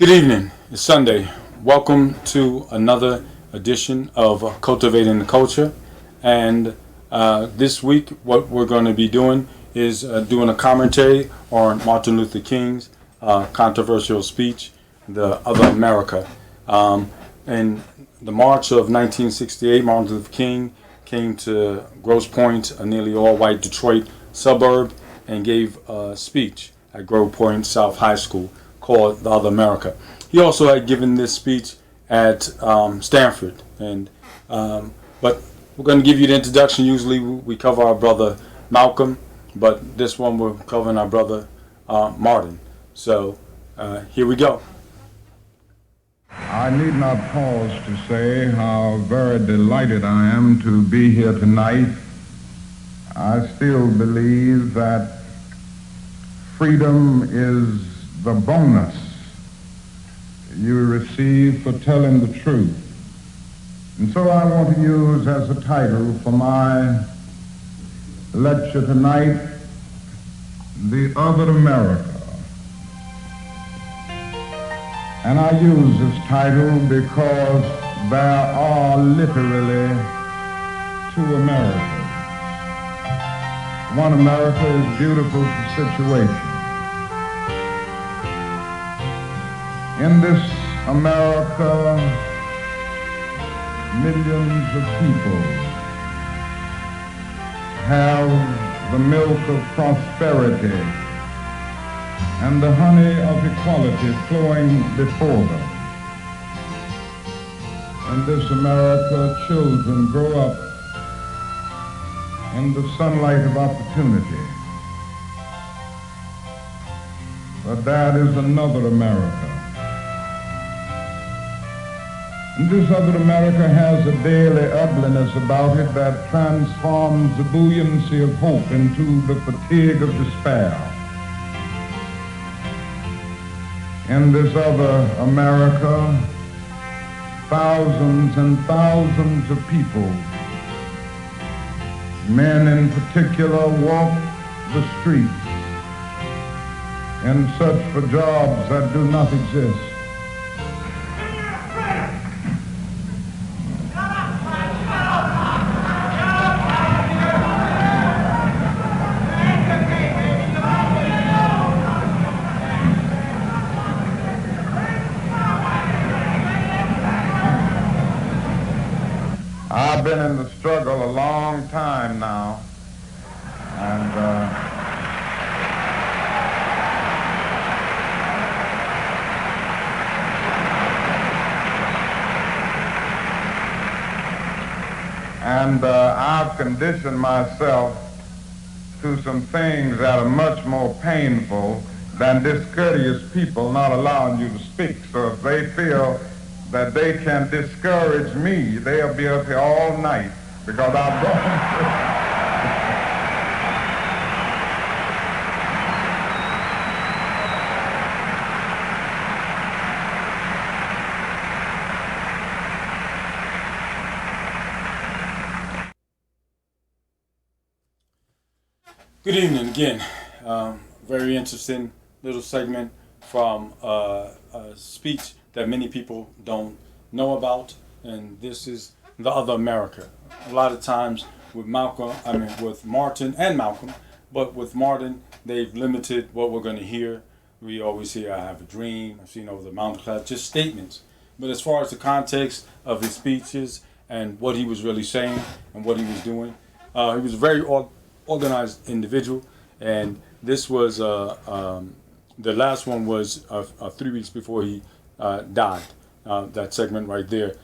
Good evening. It's Sunday. Welcome to another edition of Cultivating the Culture. And this week, what we're going to be doing is doing a commentary on Martin Luther King's controversial speech, "The Other America." In the March of 1968, Martin Luther King came to Grosse Pointe, a nearly all-white Detroit suburb, and gave a speech at Grosse Pointe South High School called "The Other America." He also had given this speech at Stanford, but we're going to give you the introduction. Usually we cover our brother Malcolm, but this one we're covering our brother Martin. So here we go. I need not pause to say how very delighted I am to be here tonight. I still believe that freedom is the bonus you receive for telling the truth. And so I want to use as a title for my lecture tonight, "The Other America." And I use this title because there are literally two Americas. One America is beautiful for situation. In this America, millions of people have the milk of prosperity and the honey of equality flowing before them. In this America, children grow up in the sunlight of opportunity. But that is another America. And this other America has a daily ugliness about it that transforms the buoyancy of hope into the fatigue of despair. In this other America, thousands and thousands of people, men in particular, walk the streets in search for jobs that do not exist. I've been in the struggle a long time now, and I've conditioned myself to some things that are much more painful than discourteous people not allowing you to speak. So if they feel that they can discourage me, they'll be up here all night because I've gone through. Good evening again. Very interesting little segment from a speech that many people don't know about, and this is "The Other America." A lot of times with with Martin and Malcolm, but with Martin, they've limited what we're going to hear. We always hear, "I have a dream," "I've seen over the mountain cloud," just statements. But as far as the context of his speeches and what he was really saying and what he was doing, he was a very organized individual, and this was the last one was 3 weeks before he died. That segment right there.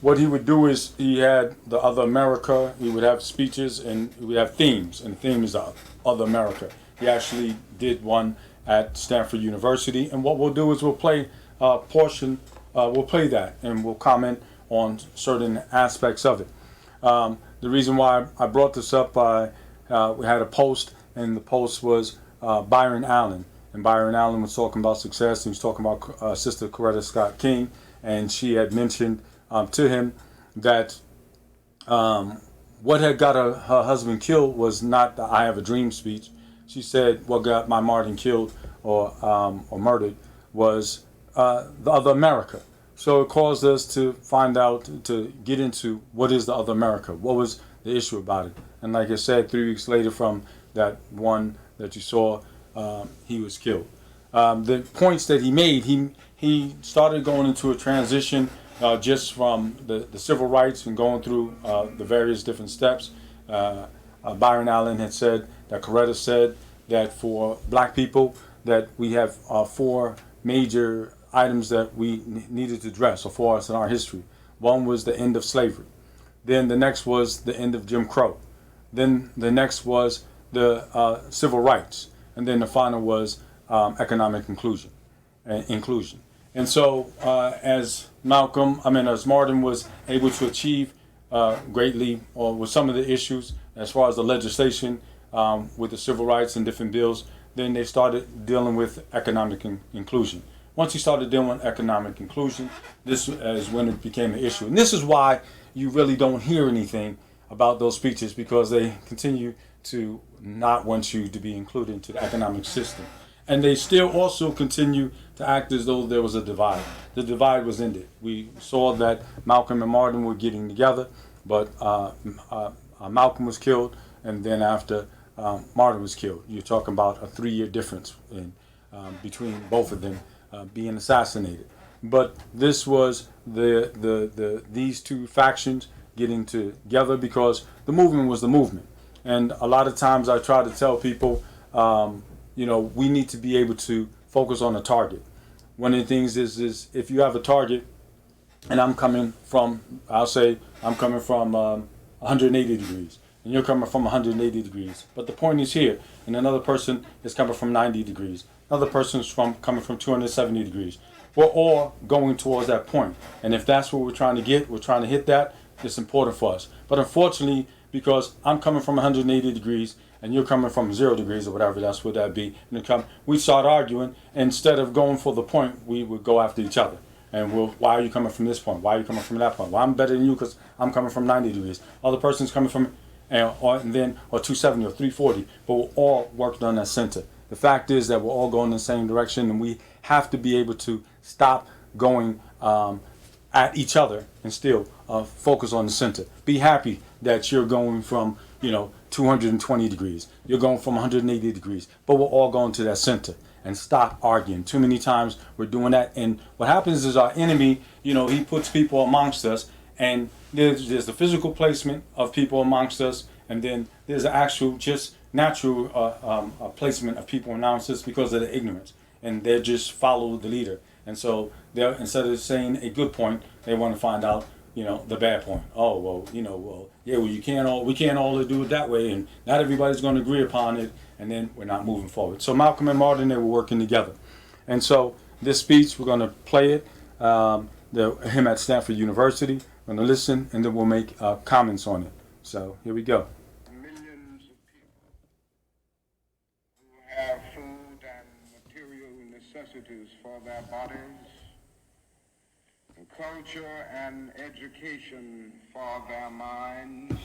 What he would do is he had "The Other America." He would have speeches and we have themes, and the theme is "The Other America." He actually did one at Stanford University, and what we'll do is we'll play a portion. We'll play that, and we'll comment on certain aspects of it. The reason why I brought this up, we had a post, and the post was Byron Allen. And Byron Allen was talking about success. He was talking about Sister Coretta Scott King, and she had mentioned to him that what had got her husband killed was not the "I have a dream" speech. She said what got my Martin killed or murdered was the other America. So it caused us to find out, to get into what is the other America, what was the issue about it. And like I said, 3 weeks later from that one that you saw, he was killed. The points that he made, he started going into a transition just from the civil rights and going through the various different steps. Byron Allen had said, that Coretta said, that for black people, that we have 4 major items that we needed to address, or for us in our history. One was the end of slavery. Then the next was the end of Jim Crow. Then the next was the civil rights. And then the final was economic inclusion. And so as Martin was able to achieve greatly, or with some of the issues as far as the legislation with the civil rights and different bills, then they started dealing with economic inclusion. Once he started dealing with economic inclusion, this is when it became an issue. And this is why you really don't hear anything about those speeches, because they continue to not want you to be included into the economic system. And they still also continue to act as though there was a divide. The divide was ended. We saw that Malcolm and Martin were getting together, but Malcolm was killed, and then after Martin was killed. You're talking about a 3-year difference between both of them being assassinated. But this was these two factions getting together because the movement was the movement. And a lot of times I try to tell people, we need to be able to focus on a target. One of the things is if you have a target, and I'm coming from 180 degrees, and you're coming from 180 degrees. But the point is here, and another person is coming from 90 degrees. Another person is coming from 270 degrees. We're all going towards that point. And if that's what we're trying to get, we're trying to hit that, it's important for us. But unfortunately, because I'm coming from 180 degrees, and you're coming from 0 degrees or whatever, that's what that'd be. And we start arguing, and instead of going for the point, we would go after each other. And why are you coming from this point? Why are you coming from that point? Well, I'm better than you because I'm coming from 90 degrees. Other person's coming from, or 270 or 340, but we're all working on that center. The fact is that we're all going in the same direction, and we have to be able to stop going at each other and still focus on the center. Be happy that you're going from, 220 degrees. You're going from 180 degrees, but we're all going to that center. And stop arguing. Too many times we're doing that, and what happens is our enemy, he puts people amongst us, and there's the physical placement of people amongst us, and then there's the actual just natural placement of people amongst us because of the ignorance, and they just follow the leader. And so they're, instead of saying a good point, they want to find out the bad point. Oh, well, we can't all do it that way, and not everybody's going to agree upon it, and then we're not moving forward. So Malcolm and Martin, they were working together. And so this speech, we're going to play it, him at Stanford University. We're going to listen, and then we'll make comments on it. So here we go. Millions of people who have food and material necessities for their bodies, culture and education for their minds,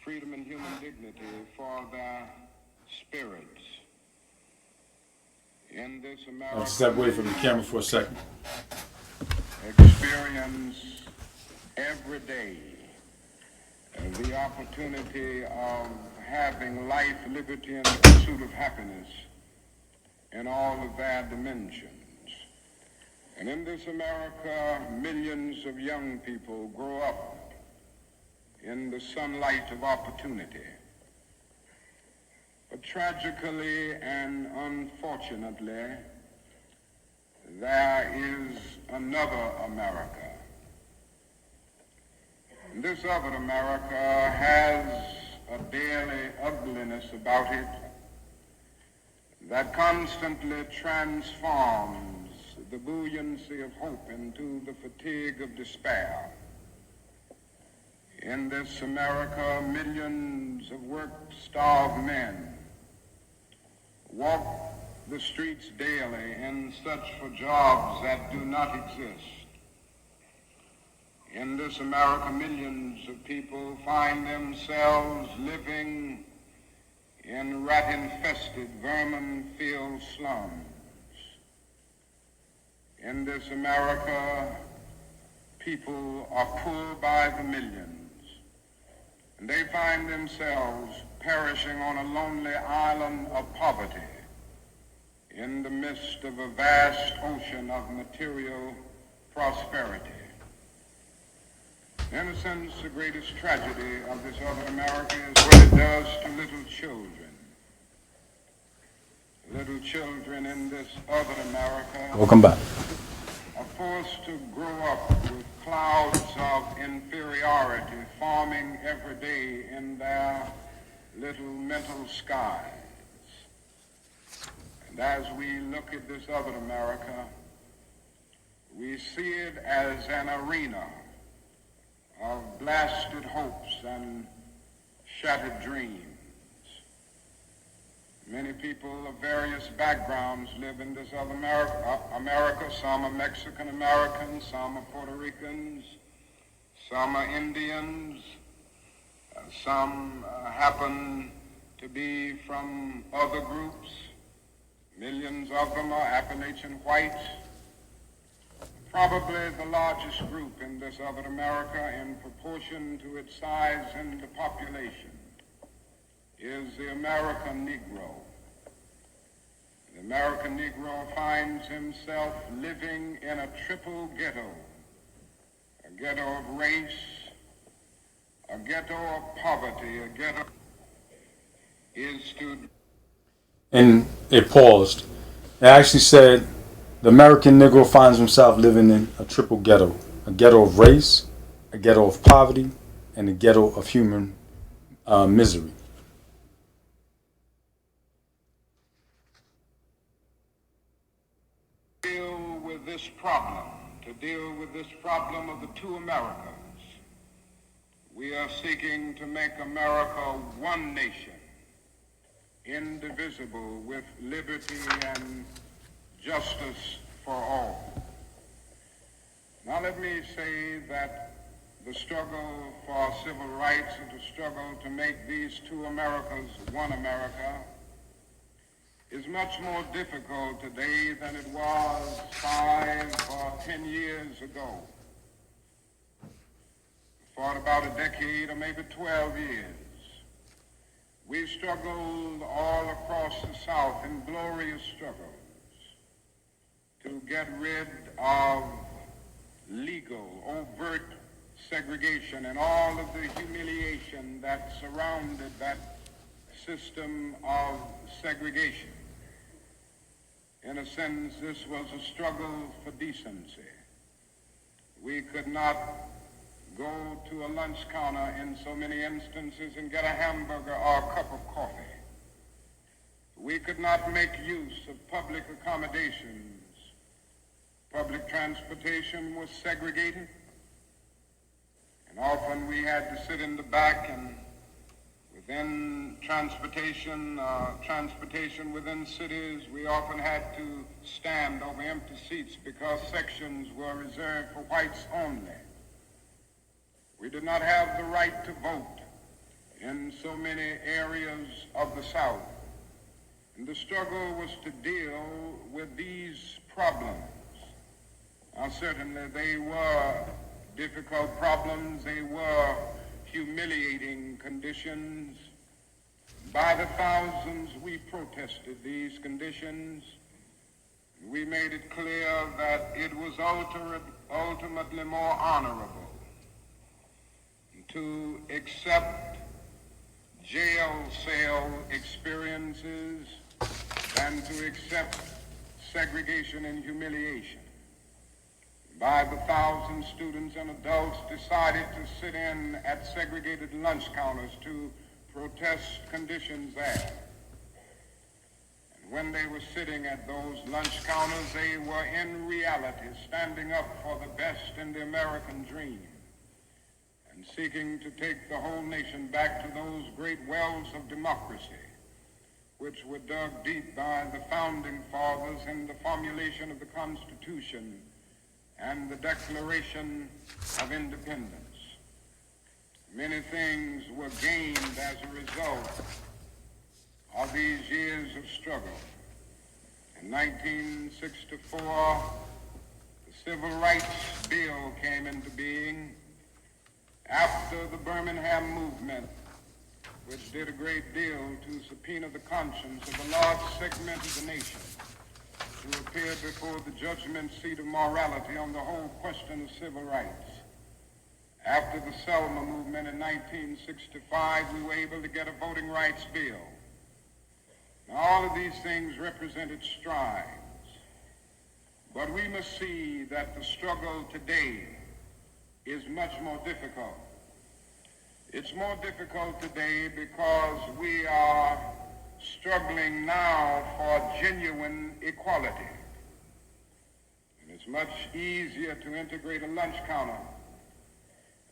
freedom and human dignity for their spirits. In this America, I'll step away from the camera for a second. Experience every day the opportunity of having life, liberty, and the pursuit of happiness in all of their dimensions. And in this America, millions of young people grow up in the sunlight of opportunity. But tragically and unfortunately, there is another America. And this other America has a daily ugliness about it that constantly transforms the buoyancy of hope into the fatigue of despair. In this America, millions of work-starved men walk the streets daily in search for jobs that do not exist. In this America, millions of people find themselves living in rat-infested, vermin-filled slums. In this America, people are poor by the millions, and they find themselves perishing on a lonely island of poverty in the midst of a vast ocean of material prosperity. In a sense, the greatest tragedy of this other America is what it does to little children. Little children in this other America Welcome back. are forced to grow up with clouds of inferiority forming every day in their little mental skies. And as we look at this other America, we see it as an arena of blasted hopes and shattered dreams. Many people of various backgrounds live in this other America. Some are Mexican Americans, some are Puerto Ricans, some are Indians, some happen to be from other groups. Millions of them are Appalachian whites. Probably the largest group in this other America in proportion to its size in the population is the American Negro. The American Negro finds himself living in a triple ghetto, a ghetto of race, a ghetto of poverty, a ghetto is to... And it paused. It actually said the American Negro finds himself living in a triple ghetto. A ghetto of race, a ghetto of poverty, and a ghetto of human misery. To deal with this problem of the two Americas, we are seeking to make America one nation, indivisible, with liberty and justice for all. Now let me say that the struggle for civil rights and the struggle to make these two Americas one America is much more difficult today than it was 5 or 10 years ago. For about a decade or maybe 12 years, we struggled all across the South in glorious struggles to get rid of legal, overt segregation and all of the humiliation that surrounded that system of segregation. In a sense, this was a struggle for decency. We could not go to a lunch counter in so many instances and get a hamburger or a cup of coffee. We could not make use of public accommodations. Public transportation was segregated, and often we had to sit in the back, and within transportation within cities, we often had to stand over empty seats because sections were reserved for whites only. We did not have the right to vote in so many areas of the South. And the struggle was to deal with these problems. Now, certainly they were difficult problems. They were humiliating conditions. By the thousands, we protested these conditions. We made it clear that it was ultimately more honorable to accept jail cell experiences than to accept segregation and humiliation. By the thousands, students and adults decided to sit in at segregated lunch counters to protest conditions there. And when they were sitting at those lunch counters, they were in reality standing up for the best in the American dream and seeking to take the whole nation back to those great wells of democracy which were dug deep by the founding fathers in the formulation of the Constitution and the Declaration of Independence. Many things were gained as a result of these years of struggle. In 1964, Civil Rights Bill came into being after the Birmingham movement, which did a great deal to subpoena the conscience of a large segment of the nation to appear before the judgment seat of morality on the whole question of civil rights. After the Selma movement in 1965, we were able to get a voting rights bill. Now, all of these things represented strides, but we must see that the struggle today is much more difficult. It's more difficult today because we are struggling now for genuine equality. And it's much easier to integrate a lunch counter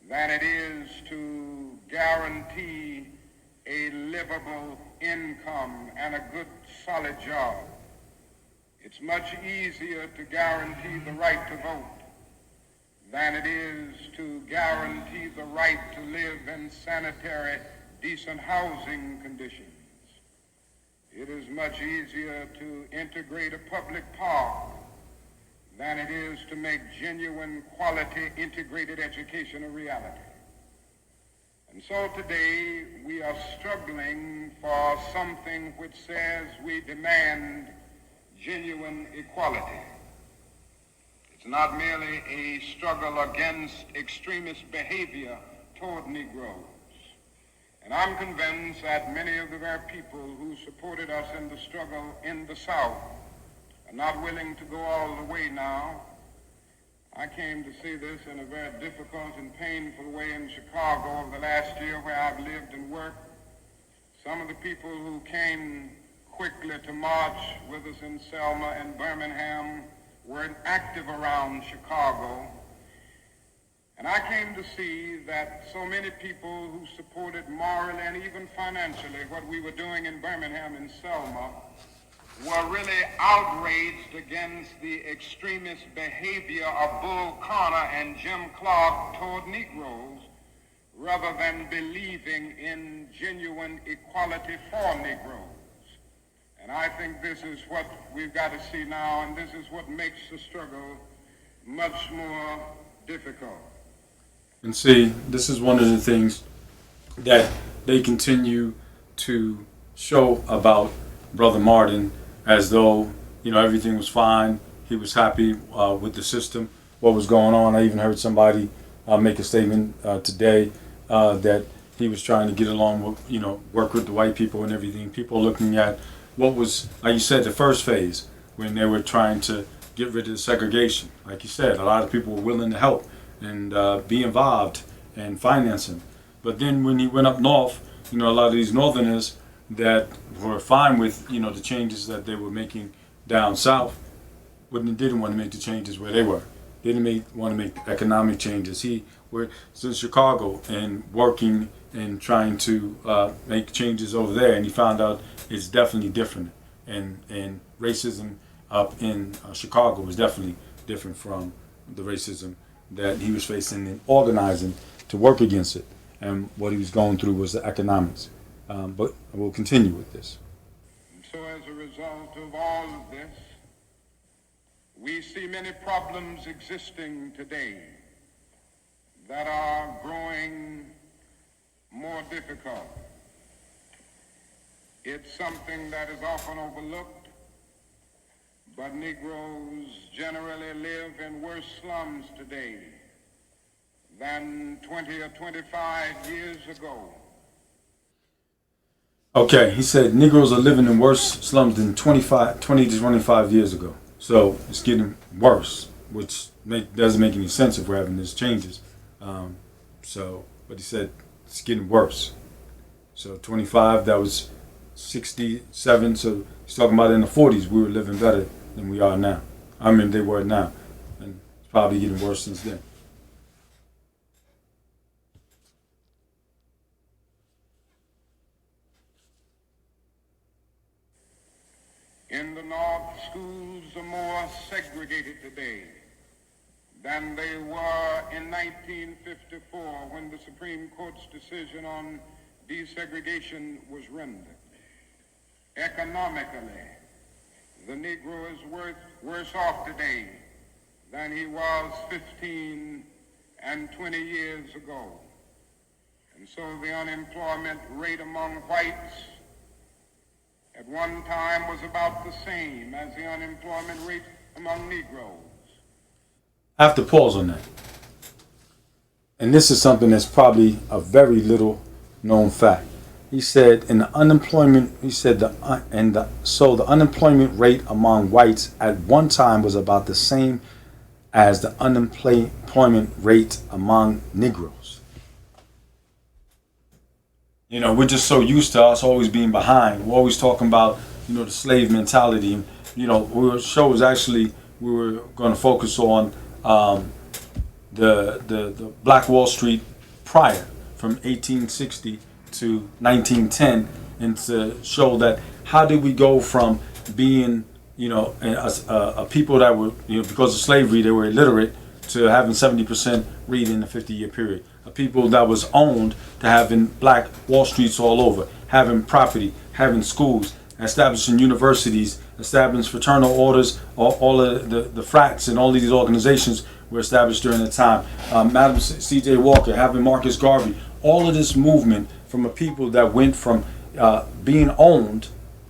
than it is to guarantee a livable income and a good, solid job. It's much easier to guarantee the right to vote than it is to guarantee the right to live in sanitary, decent housing conditions. It is much easier to integrate a public park than it is to make genuine, quality, integrated education a reality. And so today we are struggling for something which says we demand genuine equality. It's not merely a struggle against extremist behavior toward Negroes. And I'm convinced that many of the very people who supported us in the struggle in the South are not willing to go all the way now. I came to see this in a very difficult and painful way in Chicago over the last year where I've lived and worked. Some of the people who came quickly to march with us in Selma and Birmingham were active around Chicago. And I came to see that so many people who supported morally and even financially what we were doing in Birmingham and Selma were really outraged against the extremist behavior of Bull Connor and Jim Clark toward Negroes rather than believing in genuine equality for Negroes. And I think this is what we've got to see now, and this is what makes the struggle much more difficult. And see, this is one of the things that they continue to show about Brother Martin, as though, you know, everything was fine. He was happy with the system, what was going on. I even heard somebody make a statement today that he was trying to get along with, you know, work with the white people and everything. People looking at what was, like you said, the first phase when they were trying to get rid of the segregation. Like you said, a lot of people were willing to help and be involved and finance him. But then when he went up north, you know, a lot of these northerners that were fine with, you know, the changes that they were making down south, didn't want to make the changes where they were. They didn't want to make economic changes. He was in Chicago and working and trying to make changes over there, and he found out it's definitely different. And racism up in Chicago was definitely different from the racism that he was facing and organizing to work against it. And what he was going through was the economics. But we'll continue with this. So as a result of all of this, we see many problems existing today that are growing more difficult. It's something that is often overlooked, but Negroes generally live in worse slums today than 20 or 25 years ago. Okay, he said Negroes are living in worse slums than 20 to 25 years ago. So it's getting worse, which doesn't make any sense if we're having these changes. But he said it's getting worse. So 25, that was 67. So he's talking about in the 40s, we were living better than we are now. I mean, they were now. And it's probably getting worse since then. In the North, schools are more segregated today than they were in 1954 when the Supreme Court's decision on desegregation was rendered. Economically, the Negro is worse off today than he was 15 and 20 years ago. And so the unemployment rate among whites at one time was about the same as the unemployment rate among Negroes. I have to pause on that. And this is something that's probably a very little known fact. He said in the unemployment, he said so the unemployment rate among whites at one time was about the same as the unemployment rate among Negroes. You know, we're just so used to us always being behind. We're always talking about, you know, the slave mentality. You know, we were going to focus on the Black Wall Street prior from 1860 to 1910, and to show that how did we go from being, you know, a people that were, you know, because of slavery they were illiterate, to having 70% read in a 50-year period. A people that was owned to having black Wall Streets all over, having property, having schools, establishing universities, establishing fraternal orders. All of the frats and all of these organizations were established during the time. Madam C.J. Walker, having Marcus Garvey, all of this movement from a people that went from being owned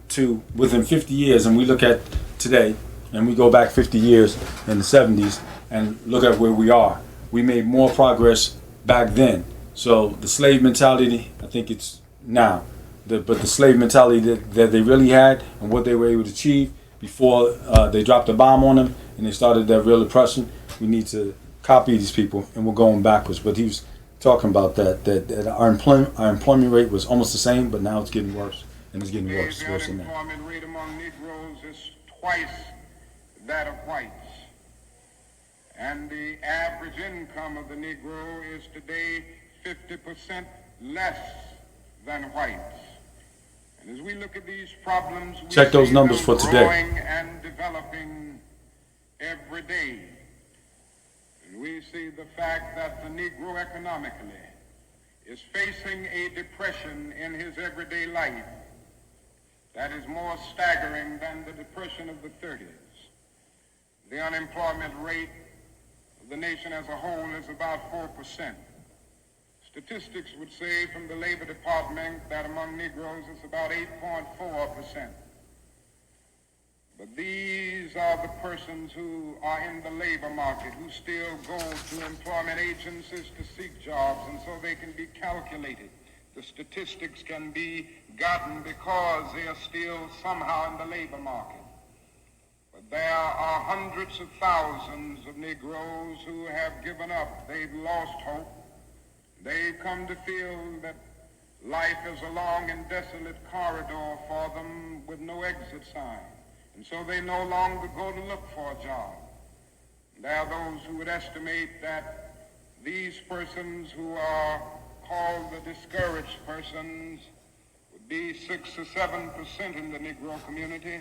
to within 50 years, and we look at today, and we go back 50 years in the 70s, and look at where we are. We made more progress back then. So the slave mentality, I think it's now. But the slave mentality that they really had and what they were able to achieve before they dropped a bomb on them and they started that real oppression, we need to copy these people, and we're going backwards. But he was talking about that our employment rate was almost the same, but now it's getting worse, and it's getting worse than that. The unemployment rate among Negroes is twice that of whites. And the average income of the Negro is today 50% less than whites. And as we look at these problems, we check those numbers for today. Growing and developing every day. And we see the fact that the Negro economically is facing a depression in his everyday life that is more staggering than the depression of the 30s. The unemployment rate of the nation as a whole is about 4%. Statistics would say from the Labor Department that among Negroes it's about 8.4%. But these are the persons who are in the labor market, who still go to employment agencies to seek jobs, and so they can be calculated. The statistics can be gotten because they are still somehow in the labor market. But there are hundreds of thousands of Negroes who have given up. They've lost hope. They've come to feel that life is a long and desolate corridor for them with no exit sign. And so they no longer go to look for a job. There are those who would estimate that these persons who are called the discouraged persons would be 6 or 7% in the Negro community.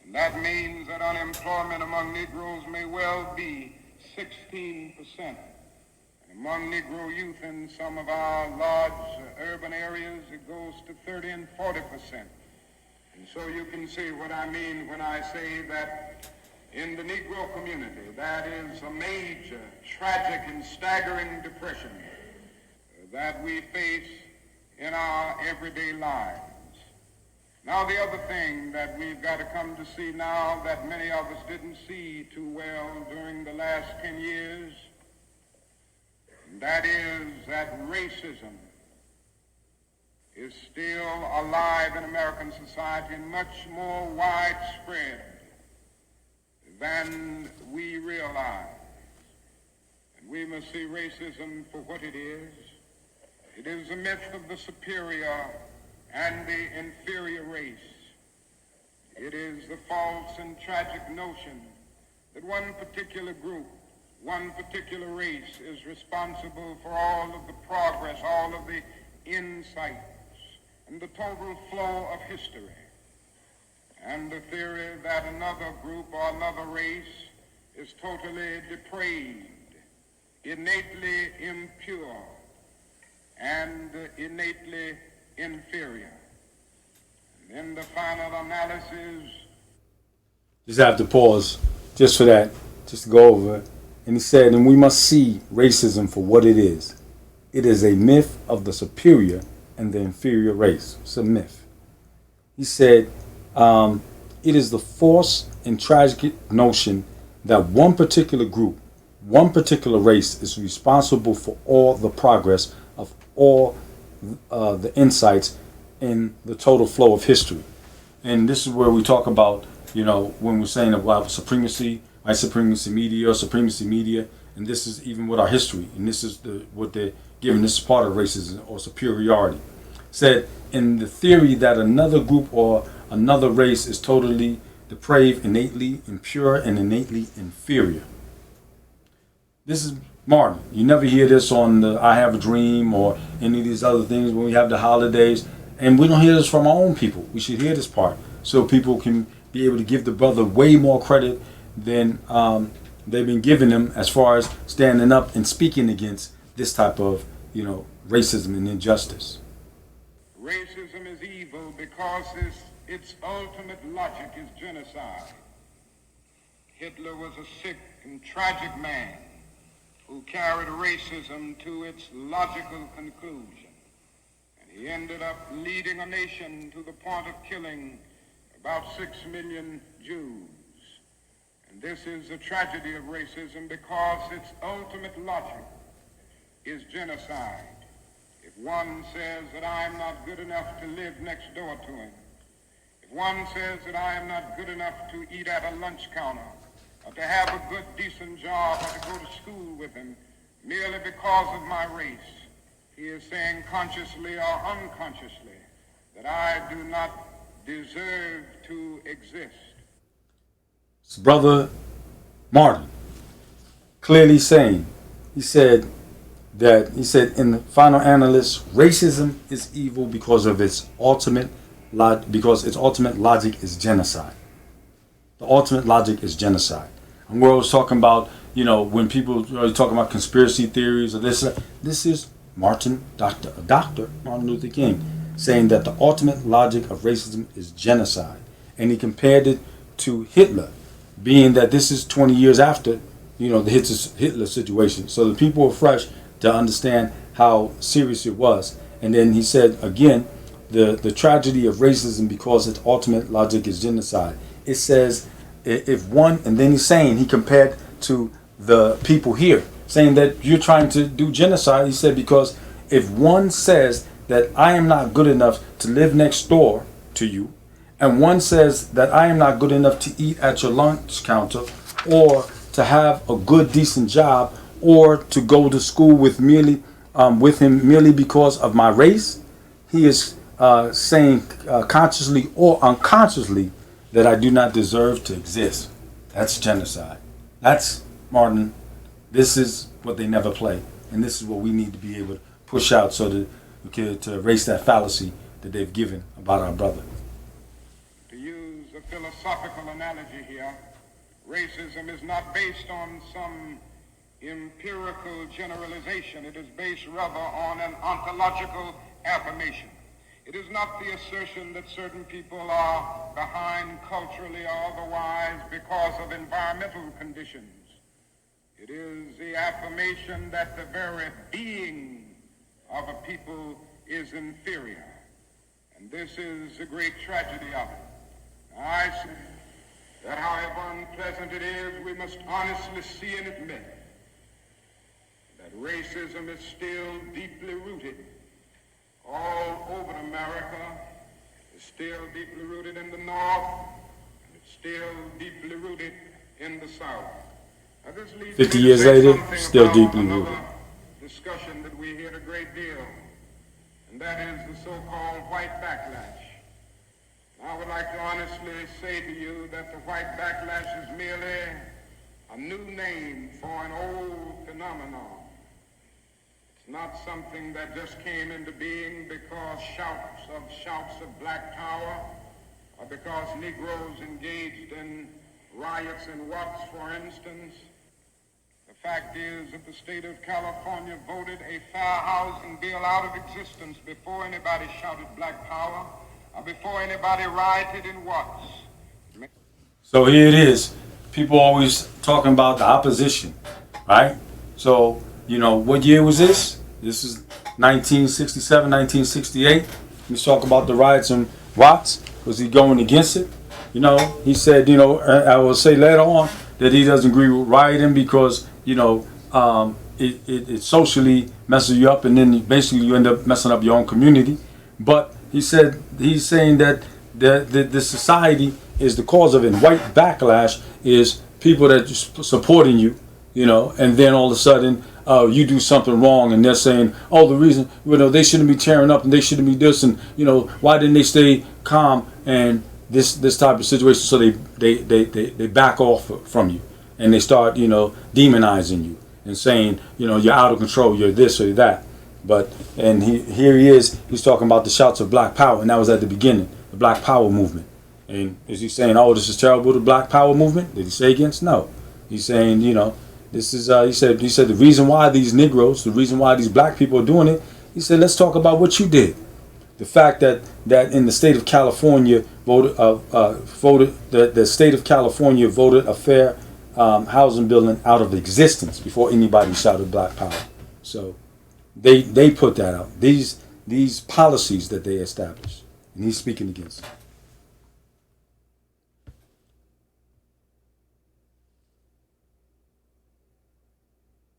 And that means that unemployment among Negroes may well be 16%. Among Negro youth in some of our large urban areas, it goes to 30 and 40%. And so you can see what I mean when I say that in the Negro community, that is a major, tragic, and staggering depression that we face in our everyday lives. Now, the other thing that we've got to come to see now that many of us didn't see too well during the last 10 years, that is that racism is still alive in American society and much more widespread than we realize. And we must see racism for what it is. It is a myth of the superior and the inferior race. It is the false and tragic notion that one particular group, one particular race is responsible for all of the progress, all of the insights, and the total flow of history. And the theory that another group or another race is totally depraved, innately impure, and innately inferior. And in the final analysis, just have to pause just for that. just to go over it. And he said, and we must see racism for what it is. It is a myth of the superior and the inferior race. It's a myth. He said, it is the false and tragic notion that one particular group, one particular race is responsible for all the progress of all the insights in the total flow of history. And this is where we talk about, when we're saying about supremacy, white supremacy media, and this is even with our history, and this is what they're giving. This is part of racism or superiority. Said in the theory that another group or another race is totally depraved, innately impure, and innately inferior. This is Martin. You never hear this on the I Have a Dream or any of these other things when we have the holidays. And we don't hear this from our own people. We should hear this part so people can be able to give the brother way more credit than they've been giving him as far as standing up and speaking against this type of, racism and injustice. Racism is evil because its ultimate logic is genocide. Hitler was a sick and tragic man who carried racism to its logical conclusion. And he ended up leading a nation to the point of killing about 6 million Jews. And this is the tragedy of racism because its ultimate logic is genocide. If one says that I am not good enough to live next door to him, if one says that I am not good enough to eat at a lunch counter, or to have a good, decent job, or to go to school with him, merely because of my race, he is saying consciously or unconsciously that I do not deserve to exist. It's Brother Martin clearly saying, he said in the final analyst, racism is evil because its ultimate logic is genocide. The ultimate logic is genocide. And we're always talking about, when people are talking about conspiracy theories or this is Dr. Martin Luther King saying that the ultimate logic of racism is genocide. And he compared it to Hitler, being that this is 20 years after, the Hitler situation. So the people were fresh to understand how serious it was. And then he said, again, the tragedy of racism because its ultimate logic is genocide. It says, if one, and then he's saying, he compared to the people here, saying that you're trying to do genocide. He said, because if one says that I am not good enough to live next door to you, and one says that I am not good enough to eat at your lunch counter, or to have a good, decent job, or to go to school with him merely because of my race, he is saying consciously or unconsciously that I do not deserve to exist. That's genocide. That's Martin. This is what they never play, and this is what we need to be able to push out so that we can to erase that fallacy that they've given about our brother. To use a philosophical analogy here, racism is not based on some empirical generalization. It is based rather on an ontological affirmation. It is not the assertion that certain people are behind culturally or otherwise because of environmental conditions. It is the affirmation that the very being of a people is inferior. And this is the great tragedy of it. I say that however unpleasant it is, we must honestly see and admit that racism is still deeply rooted all over America. It's still deeply rooted in the North, and it's still deeply rooted in the South. Now, this leads 50 years later, still deeply rooted. Discussion that we hear a great deal, and that is the so-called white backlash. I would like to honestly say to you that the white backlash is merely a new name for an old phenomenon. It's not something that just came into being because shouts of black power, or because Negroes engaged in riots in Watts, for instance. The fact is that the state of California voted a fair housing bill out of existence before anybody shouted black power, or before anybody rioted in Watts. So here it is. people always talking about the opposition, right? So, what year was this? This is 1967, 1968. He's talking about the riots in Watts. Was he going against it? He said, I will say later on that he doesn't agree with rioting because, it socially messes you up, and then basically you end up messing up your own community. But he's saying that the society is the cause of it. And white backlash is people that are supporting you, and then all of a sudden you do something wrong, and they're saying, oh, the reason, they shouldn't be tearing up, and they shouldn't be this, and why didn't they stay calm, and this type of situation. So they back off from you, and they start demonizing you and saying you're out of control, you're this or that. And here he is, he's talking about the shouts of Black Power, and that was at the beginning, the Black Power movement. And is he saying, oh, this is terrible, the Black Power movement? Did he say against? No. He's saying, this is, he said the reason why these Negroes, the reason why these black people are doing it, he said, let's talk about what you did. The fact that in the state of California the state of California voted a fair housing building out of existence before anybody shouted Black Power. So they put that out. These policies that they established, and he's speaking against it.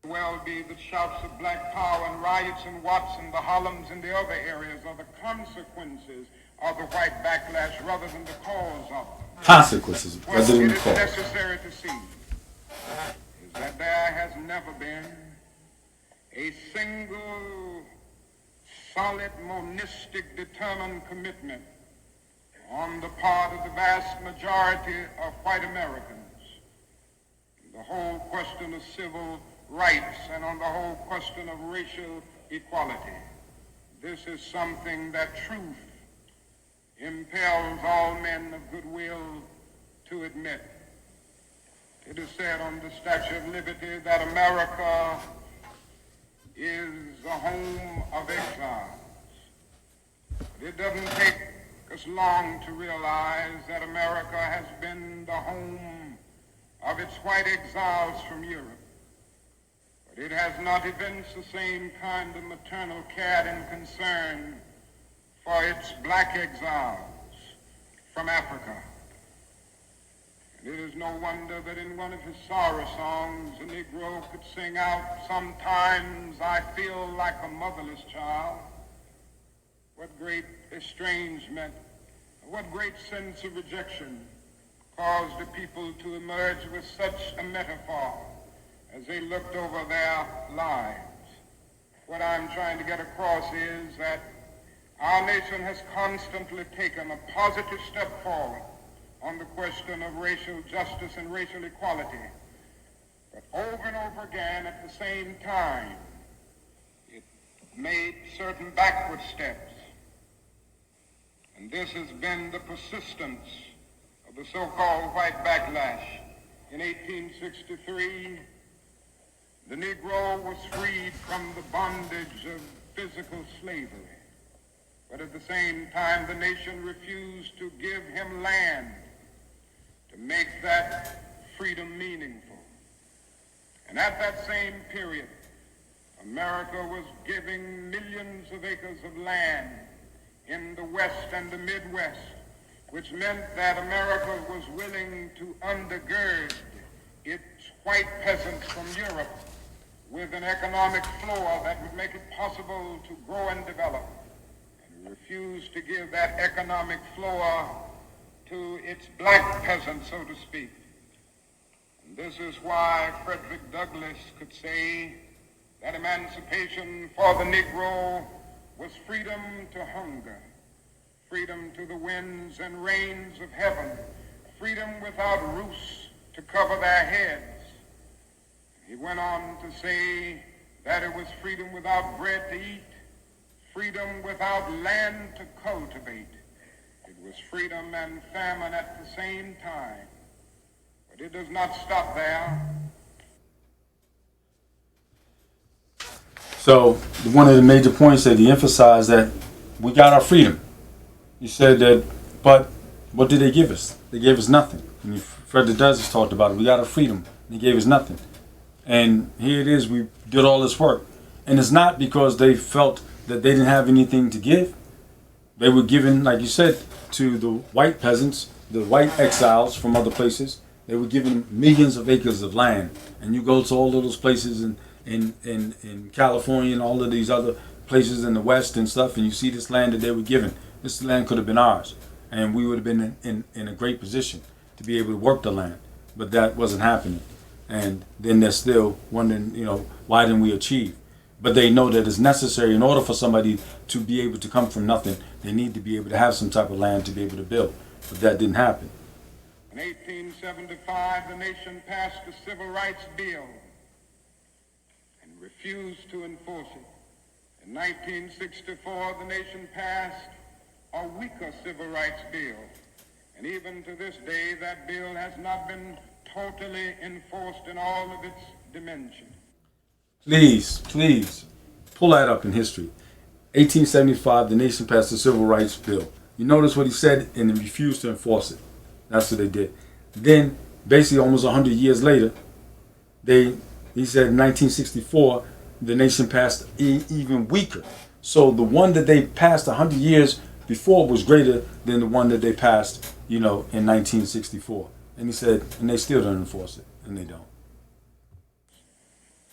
Well be the shouts of Black Power and riots in Watts and the Harlems and the other areas are the consequences of the white backlash rather than the cause of them. Consequences rather than the cause. What it is necessary to see is that there has never been a single solid, monistic, determined commitment on the part of the vast majority of white Americans. The whole question of civil rights and on the whole question of racial equality. This is something that truth impels all men of goodwill to admit. It is said on the Statue of Liberty that America is a home of exiles. But it doesn't take us long to realize that America has been the home of its white exiles from Europe. But it has not evinced the same kind of maternal care and concern for its black exiles from Africa. And it is no wonder that in one of his sorrow songs, a Negro could sing out, "Sometimes I feel like a motherless child." What great estrangement, what great sense of rejection caused the people to emerge with such a metaphor as they looked over their lives. What I'm trying to get across is that our nation has constantly taken a positive step forward on the question of racial justice and racial equality. But over and over again, at the same time, it made certain backward steps. And this has been the persistence of the so-called white backlash. In 1863, the Negro was freed from the bondage of physical slavery. But at the same time, the nation refused to give him land to make that freedom meaningful. And at that same period, America was giving millions of acres of land in the West and the Midwest, which meant that America was willing to undergird its white peasants from Europe with an economic floor that would make it possible to grow and develop. And refused to give that economic floor to its black peasants, so to speak. And this is why Frederick Douglass could say that emancipation for the Negro was freedom to hunger, freedom to the winds and rains of heaven, freedom without roofs to cover their heads. He went on to say that it was freedom without bread to eat, freedom without land to cultivate. It was freedom and famine at the same time. But it does not stop there. So one of the major points that he emphasized that we got our freedom. He said that, but What did they give us? They gave us nothing. I mean, Frederick Douglass talked about it. We got our freedom. They gave us nothing. And here it is. We did all this work. And it's not because they felt that they didn't have anything to give. They were given, like you said, to the white peasants, the white exiles from other places. They were given millions of acres of land. And you go to all of those places in California and all of these other places in the West and stuff, and you see this land that they were given. This land could have been ours. And we would have been in a great position to be able to work the land. But that wasn't happening. And then they're still wondering, why didn't we achieve? But they know that it's necessary in order for somebody to be able to come from nothing, they need to be able to have some type of land to be able to build. But that didn't happen. In 1875, the nation passed the Civil Rights Bill and refused to enforce it. In 1964, the nation passed a weaker Civil Rights Bill. And even to this day, that bill has not been totally enforced in all of its dimensions. Please, pull that up in history. 1875, the nation passed the Civil Rights Bill. You notice what he said, and they refused to enforce it. That's what they did. Then, basically almost 100 years later, he said in 1964, the nation passed even weaker. So the one that they passed 100 years before was greater than the one that they passed, in 1964. And he said, and they still don't enforce it, and they don't.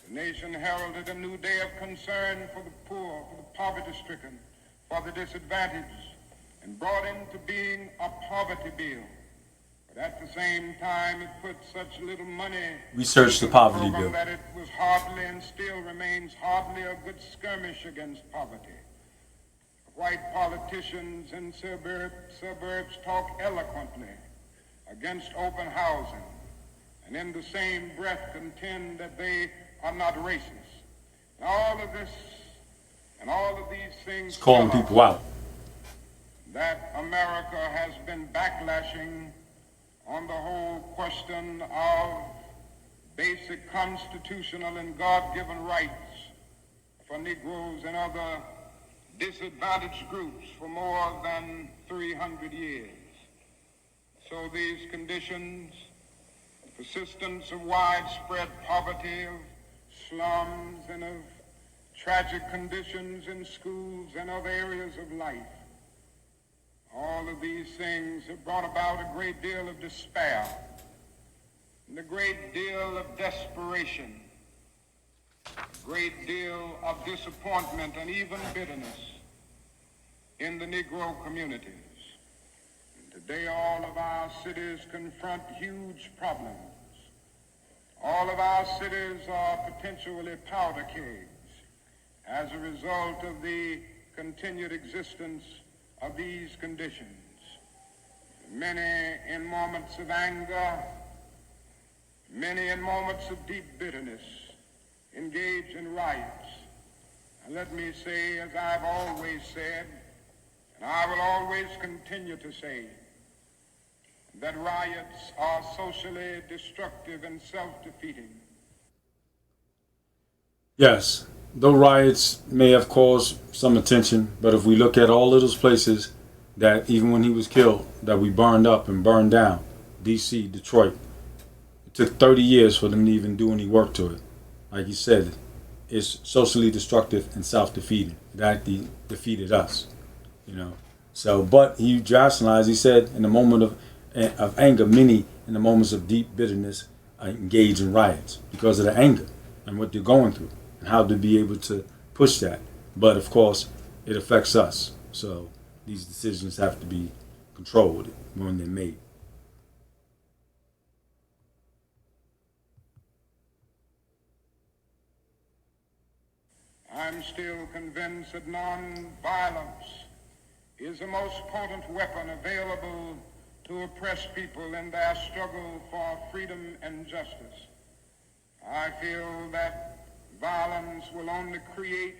The nation heralded a new day of concern for the poor, for the poverty-stricken, for the disadvantaged, and brought into being a poverty bill. But at the same time, it put such little money Research the poverty bill that it was hardly and still remains hardly a good skirmish against poverty. White politicians in suburbs talk eloquently against open housing, and in the same breath contend that they are not racist. And all of this and all of these things it's calling people out. That America has been backlashing on the whole question of basic constitutional and God-given rights for Negroes and other disadvantaged groups for more than 300 years. So these conditions, the persistence of widespread poverty, of slums, and of tragic conditions in schools and other areas of life, all of these things have brought about a great deal of despair and a great deal of desperation, a great deal of disappointment and even bitterness in the Negro communities. And today all of our cities confront huge problems. All of our cities are potentially powder kegs as a result of the continued existence of these conditions. Many in moments of anger, many in moments of deep bitterness, engage in riots. And let me say, as I've always said, and I will always continue to say, that riots are socially destructive and self-defeating. Yes, though riots may have caused some attention, but if we look at all of those places that even when he was killed, that we burned up and burned down, D.C., Detroit, it took 30 years for them to even do any work to it. Like he said, it's socially destructive and self-defeating. That defeated us, So, but he rationalized, he said, in the moment of anger, many in the moments of deep bitterness engage in riots because of the anger and what they're going through and how to be able to push that. But of course, it affects us. So these decisions have to be controlled when they're made. I'm still convinced that nonviolence is the most potent weapon available to oppress people in their struggle for freedom and justice. I feel that violence will only create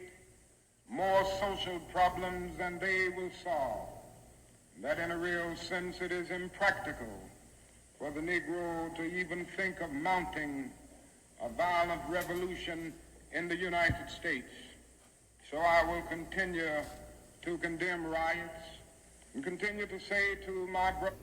more social problems than they will solve. That in a real sense it is impractical for the Negro to even think of mounting a violent revolution in the United States. So I will continue to condemn riots and continue to say to my brothers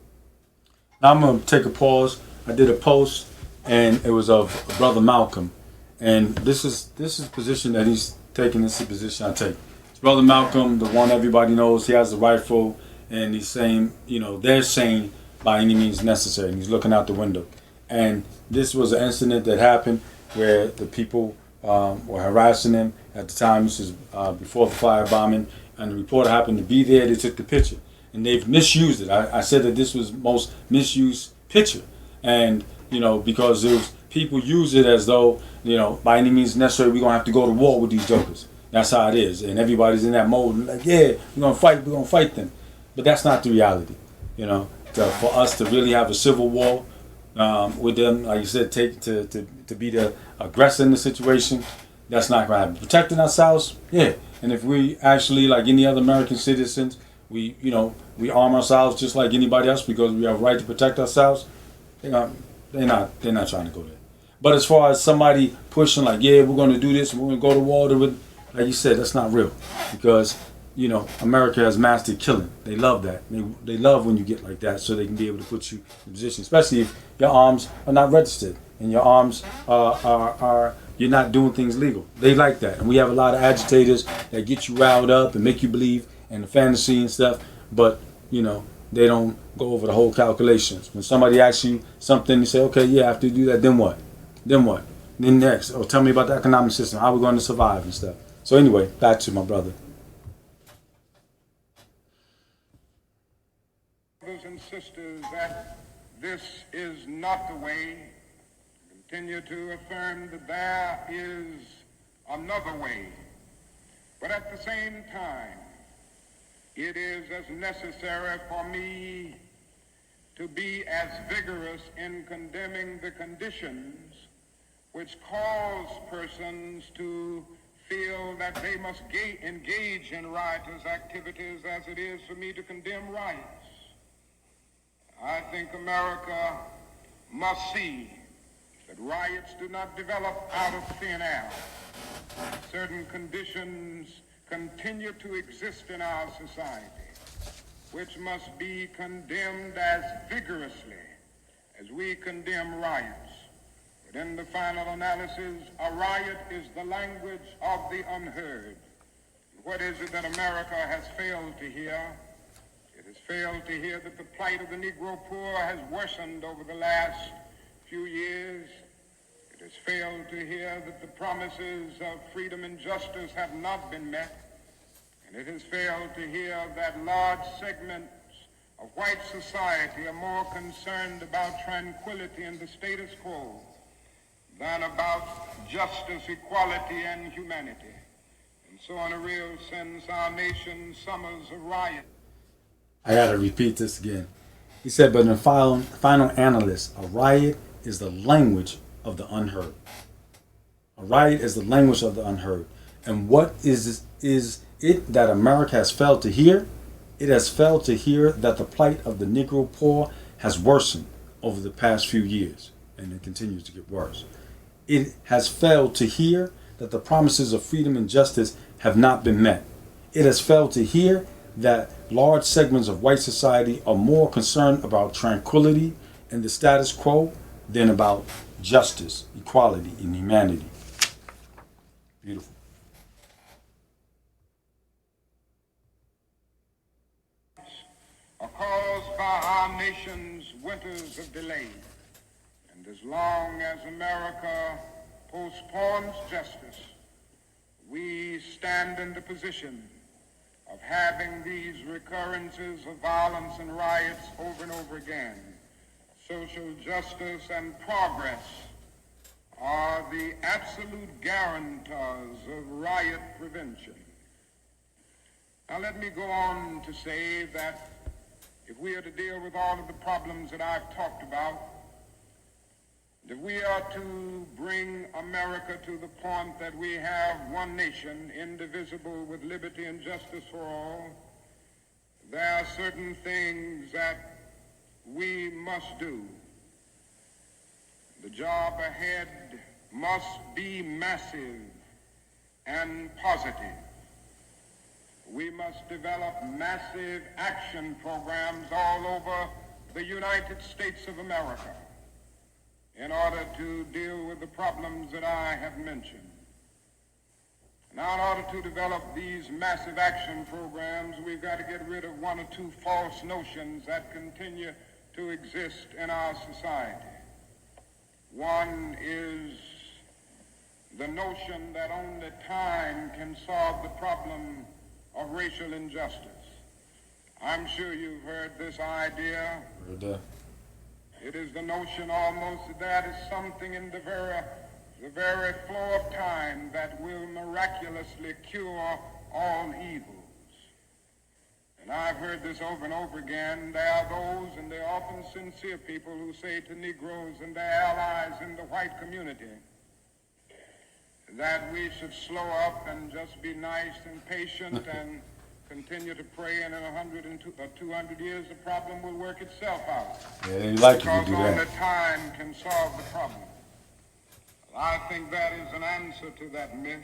Now I'm gonna take a pause. I did a post, and it was of Brother Malcolm, and this is a position that he's taking. This is the position I take. It's Brother Malcolm, the one everybody knows. He has the rifle, and he's saying, they're saying by any means necessary. And he's looking out the window, and this was an incident that happened where the people were harassing him at the time. This is before the firebombing, and the reporter happened to be there. They took the picture, and they've misused it. I said that this was the most misused picture, and because there's people use it as though by any means necessary we're gonna have to go to war with these jokers. That's how it is, and everybody's in that mode. Like, yeah, we're gonna fight them, but that's not the reality. For us to really have a civil war with them, like you said, to be the aggressor in the situation, that's not going to happen. Protecting ourselves, yeah. And if we actually, like any other American citizens, we arm ourselves just like anybody else because we have a right to protect ourselves. They're not trying to go there. But as far as somebody pushing like, yeah, we're going to do this and we're going to go to war with, like you said, that's not real, because America has mastered killing. They love that. They love when you get like that, so they can be able to put you in position, especially if your arms are not registered and your arms are you're not doing things legal. They like that, and we have a lot of agitators that get you riled up and make you believe in the fantasy and stuff. But they don't go over the whole calculations. When somebody asks you something, you say, okay, yeah, I have to do that. Then what? Then what? Then next, or tell me about the economic system. How we're going to survive and stuff. So anyway, back to my brother. Brothers and sisters, that this is not the way. Continue to affirm that there is another way. But at the same time, it is as necessary for me to be as vigorous in condemning the conditions which cause persons to feel that they must engage in riotous activities as it is for me to condemn riots. I think America must see that riots do not develop out of thin air. Certain conditions continue to exist in our society, which must be condemned as vigorously as we condemn riots. But in the final analysis, a riot is the language of the unheard. What is it that America has failed to hear? It has failed to hear that the plight of the Negro poor has worsened over the last few years. It has failed to hear that the promises of freedom and justice have not been met. And it has failed to hear that large segments of white society are more concerned about tranquility and the status quo than about justice, equality, and humanity. And so in a real sense, our nation summers a riot. I gotta repeat this again. He said, but in the final analysis, a riot is the language of the unheard. A riot is the language of the unheard. And what is it that America has failed to hear? It has failed to hear that the plight of the Negro poor has worsened over the past few years, and it continues to get worse. It has failed to hear that the promises of freedom and justice have not been met. It has failed to hear that large segments of white society are more concerned about tranquility and the status quo than about justice, equality, and humanity. Beautiful. Are caused by our nation's winters of delay. And as long as America postpones justice, we stand in the position of having these recurrences of violence and riots over and over again. Social justice and progress are the absolute guarantors of riot prevention. Now let me go on to say that if we are to deal with all of the problems that I've talked about, if we are to bring America to the point that we have one nation, indivisible, with liberty and justice for all, there are certain things that we must do. The job ahead must be massive and positive. We must develop massive action programs all over the United States of America in order to deal with the problems that I have mentioned. Now, in order to develop these massive action programs, we've got to get rid of one or two false notions that continue to exist in our society. One is the notion that only time can solve the problem of racial injustice. I'm sure you've heard this idea. It is the notion almost that there is something in the very flow of time that will miraculously cure all evils. And I've heard this over and over again. There are those, and they're often sincere people, who say to Negroes and their allies in the white community that we should slow up and just be nice and patient and continue to pray, and in 100 or 200 years the problem will work itself out. Yeah, they like you to because do that. only time can solve the problem. I think that is an answer to that myth,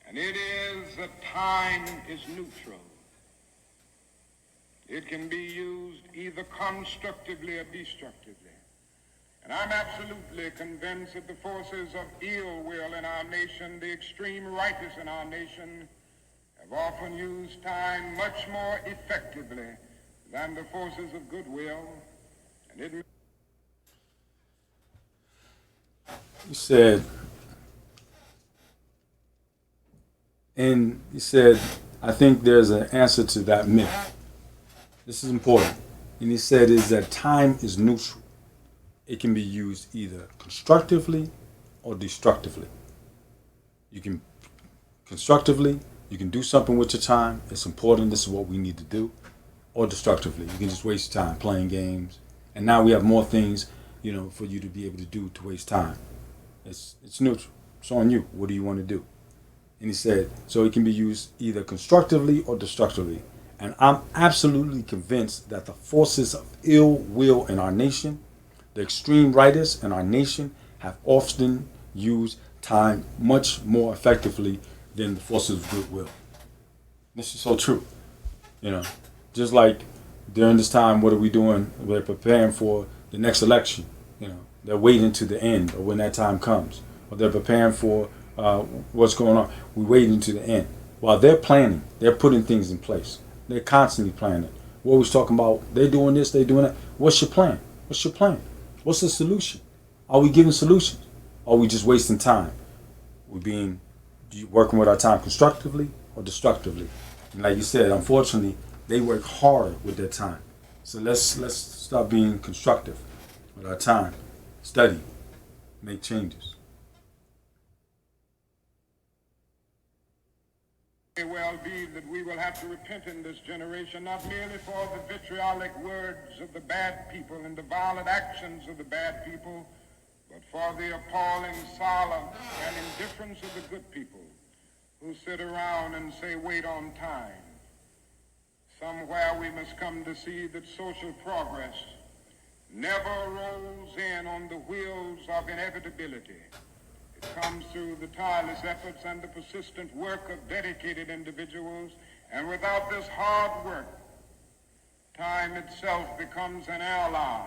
and it is that time is neutral. It can be used either constructively or destructively. And I'm absolutely convinced that the forces of ill will in our nation, the extreme righteous in our nation, have often used time much more effectively than the forces of goodwill. And it You said, I think there's an answer to that myth. This is important. And he said is that time is neutral. It can be used either constructively or destructively. You can constructively, you can do something with your time. It's important. This is what we need to do. Or destructively, you can just waste time playing games. And now we have more things, for you to be able to do to waste time. It's neutral. It's on you. What do you want to do? And he said, so it can be used either constructively or destructively. And I'm absolutely convinced that the forces of ill will in our nation, the extreme rightists in our nation, have often used time much more effectively than the forces of goodwill. This is so true. Just like during this time, what are we doing? We're preparing for the next election. They're waiting to the end or when that time comes. Or they're preparing for what's going on. We're waiting to the end. While they're planning, they're putting things in place. They're constantly planning. What was talking about, they're doing this, they're doing that. What's your plan? What's your plan? What's the solution? Are we giving solutions? Or are we just wasting time? We're working with our time constructively or destructively. And like you said, unfortunately, they work harder with their time. So let's start being constructive with our time. Study, make changes. It may well be that we will have to repent in this generation, not merely for the vitriolic words of the bad people and the violent actions of the bad people, but for the appalling silence and indifference of the good people who sit around and say, wait on time. Somewhere we must come to see that social progress never rolls in on the wheels of inevitability. It comes through the tireless efforts and the persistent work of dedicated individuals, and without this hard work, time itself becomes an ally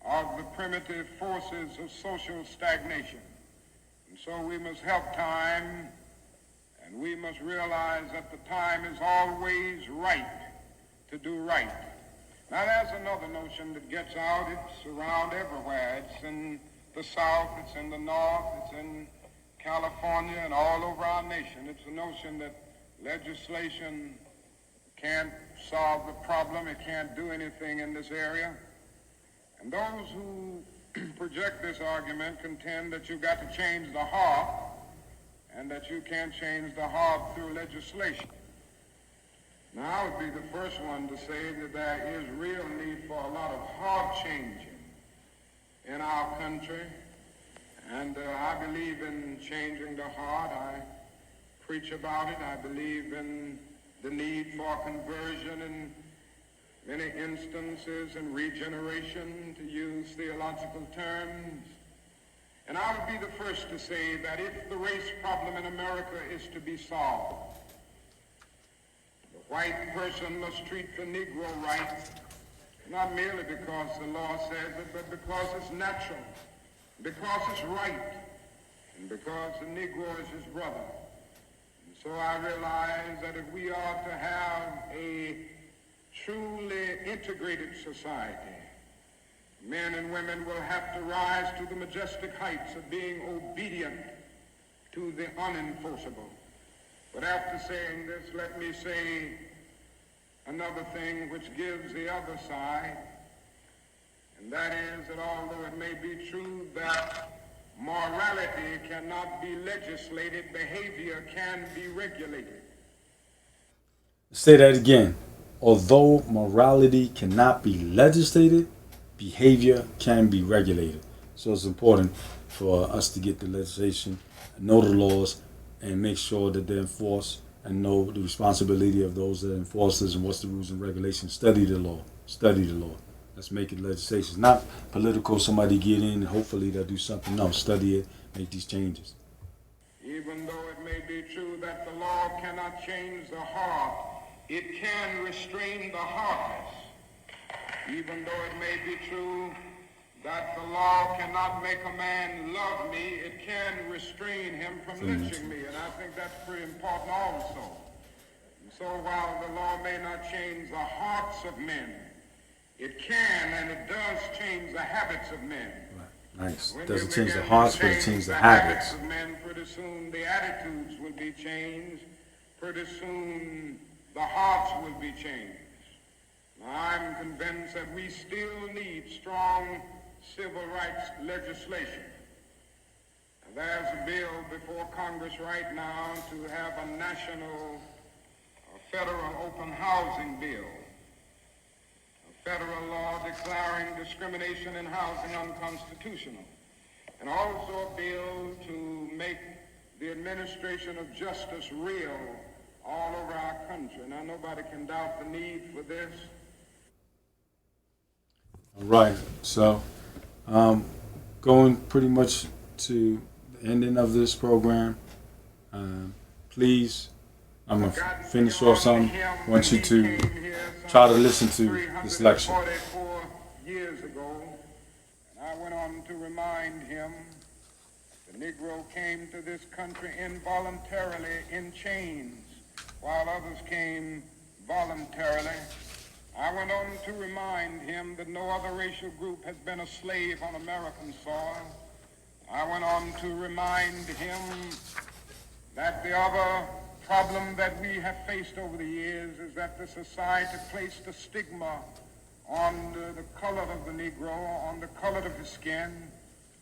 of the primitive forces of social stagnation. And so we must help time, and we must realize that the time is always right to do right. Now there's another notion that gets out. It's around everywhere. It's in the South, it's in the North, it's in California, and all over our nation. It's the notion that legislation can't solve the problem. It can't do anything in this area. And those who project this argument contend that you've got to change the heart, and that you can't change the heart through legislation. Now, I would be the first one to say that there is real need for a lot of heart changing in our country, and I believe in changing the heart. I preach about it. I believe in the need for conversion in many instances and regeneration, to use theological terms. And I would be the first to say that if the race problem in America is to be solved, the white person must treat the Negro right, not merely because the law says it, but because it's natural, because it's right, and because the Negro is his brother. And so I realize that if we are to have a truly integrated society, men and women will have to rise to the majestic heights of being obedient to the unenforceable. But after saying this, let me say another thing which gives the other side, and that is that although it may be true that morality cannot be legislated, behavior can be regulated. Say that again. Although morality cannot be legislated, behavior can be regulated. So it's important for us to get the legislation, know the laws, and make sure that they're enforced, and know the responsibility of those that enforce it and what's the rules and regulations. Study the law. Study the law. Let's make it legislation. Not political, somebody get in and hopefully they'll do something. No, study it, make these changes. Even though it may be true that the law cannot change the heart, it can restrain the heartless. Even though it may be true that the law cannot make a man love me, it can restrain him from lynching me. And I think that's pretty important also. And so while the law may not change the hearts of men, it can and it does change the habits of men. Nice. It doesn't change the hearts, but it changes the habits. Of men, pretty soon the attitudes will be changed. Pretty soon the hearts will be changed. Now, I'm convinced that we still need strong civil rights legislation. There's a bill before Congress right now to have a national federal open housing bill. Federal law declaring discrimination in housing unconstitutional, and also a bill to make the administration of justice real all over our country. Now, nobody can doubt the need for this. All right, so going pretty much to the ending of this program, please, I'm going to finish off something. I want you to try to listen to this lecture. 44 years ago, and I went on to remind him the Negro came to this country involuntarily in chains, while others came voluntarily. I went on to remind him that no other racial group has been a slave on American soil. I went on to remind him that the other problem that we have faced over the years is that the society placed a stigma on the color of the Negro, on the color of his skin,